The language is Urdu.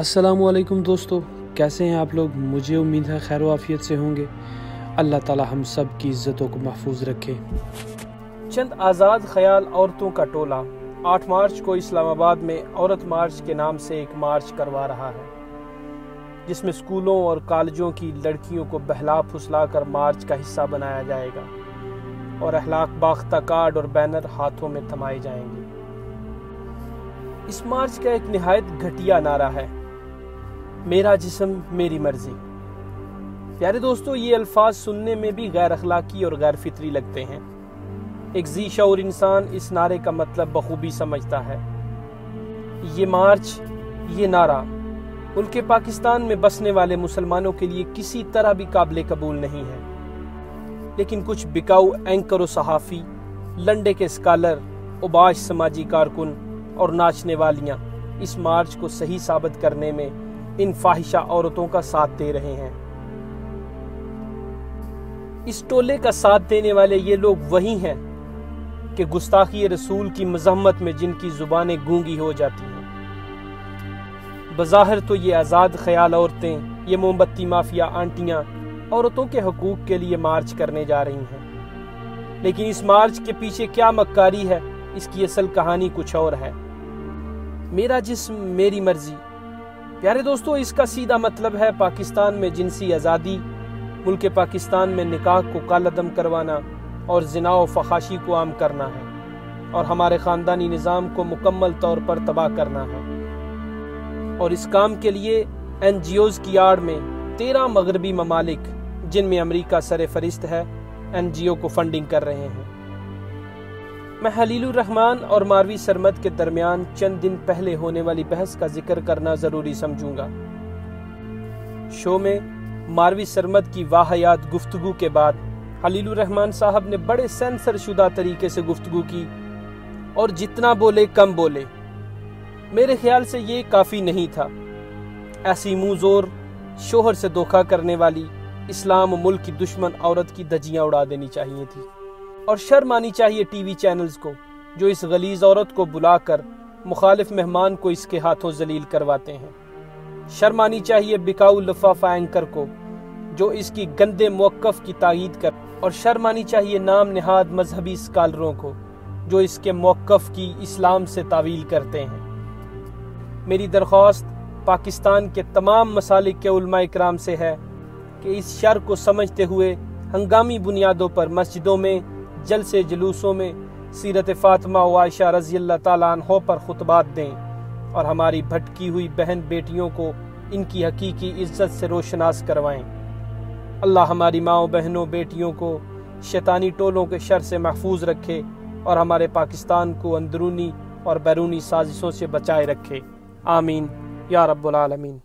السلام علیکم دوستو، کیسے ہیں آپ لوگ؟ مجھے امید ہے خیر و عافیت سے ہوں گے۔ اللہ تعالی ہم سب کی عزتوں کو محفوظ رکھے۔ چند آزاد خیال عورتوں کا ٹولہ 8 مارچ کو اسلام آباد میں عورت مارچ کے نام سے ایک مارچ کروا رہا ہے، جس میں اسکولوں اور کالجوں کی لڑکیوں کو بہلا پھسلا کر مارچ کا حصہ بنایا جائے گا اور اخلاق باختہ کارڈ اور بینر ہاتھوں میں تھمائے جائیں گے۔ اس مارچ کا ایک نہایت گھٹیا نعرہ ہے، میرا جسم میری مرضی۔ پیارے دوستو، یہ الفاظ سننے میں بھی غیر اخلاقی اور غیر فطری لگتے ہیں۔ ایک ذی شعور انسان اس نعرے کا مطلب بخوبی سمجھتا ہے۔ یہ مارچ، یہ نعرہ ملک پاکستان میں بسنے والے مسلمانوں کے لیے کسی طرح بھی قابل قبول نہیں ہے، لیکن کچھ بکاؤ اینکر و صحافی، لنڈے کے اسکالر، اوباش سماجی کارکن اور ناچنے والیاں اس مارچ کو صحیح ثابت کرنے میں ان فاحشہ عورتوں کا ساتھ دے رہے ہیں۔ اس ٹولے کا ساتھ دینے والے یہ لوگ وہی ہیں کہ گستاخی رسول کی مذمت میں جن کی زبانیں گونگی ہو جاتی ہیں۔ بظاہر تو یہ آزاد خیال عورتیں، یہ موم بتی مافیا آنٹیاں عورتوں کے حقوق کے لیے مارچ کرنے جا رہی ہیں، لیکن اس مارچ کے پیچھے کیا مکاری ہے، اس کی اصل کہانی کچھ اور ہے۔ میرا جسم میری مرضی۔ پیارے دوستو، اس کا سیدھا مطلب ہے پاکستان میں جنسی آزادی، ملک پاکستان میں نکاح کو کالعدم کروانا اور زنا و فحاشی کو عام کرنا ہے، اور ہمارے خاندانی نظام کو مکمل طور پر تباہ کرنا ہے۔ اور اس کام کے لیے NGOs کی آڑ میں 13 مغربی ممالک، جن میں امریکہ سر فہرست ہے، NGO کو فنڈنگ کر رہے ہیں۔ میں خلیل الرحمن اور ماروی سرمد کے درمیان چند دن پہلے ہونے والی بحث کا ذکر کرنا ضروری سمجھوں گا۔ شو میں ماروی سرمد کی واہیات گفتگو کے بعد خلیل الرحمن صاحب نے بڑے سینسر شدہ طریقے سے گفتگو کی، اور جتنا بولے کم بولے۔ میرے خیال سے یہ کافی نہیں تھا۔ ایسی منہ زور، شوہر سے دھوکہ کرنے والی، اسلام و ملک کی دشمن عورت کی دھجیاں اڑا دینی چاہیے تھی، اور شرم آنی چاہیے ٹی وی چینلز کو، جو اس غلیظ عورت کو بلا کر مخالف مہمان کو اس کے ہاتھوں ذلیل کرواتے ہیں۔ شرم آنی چاہیے بکاؤ لفافہ اینکر کو، جو اس کی گندے موقف کی تائید کر، اور شرم آنی چاہیے نام نہاد مذہبی اسکالروں کو، جو اس کے موقف کی اسلام سے تعویل کرتے ہیں۔ میری درخواست پاکستان کے تمام مسالک کے علماء اکرام سے ہے کہ اس شر کو سمجھتے ہوئے ہنگامی بنیادوں پر مسجدوں میں، جلسے جلوسوں میں سیرت فاطمہ و عائشہ رضی اللہ تعالیٰ عنہ پر خطبات دیں، اور ہماری بھٹکی ہوئی بہن بیٹیوں کو ان کی حقیقی عزت سے روشناس کروائیں۔ اللہ ہماری ماں بہنوں بیٹیوں کو شیطانی ٹولوں کے شر سے محفوظ رکھے، اور ہمارے پاکستان کو اندرونی اور بیرونی سازشوں سے بچائے رکھے۔ آمین یا رب العالمین۔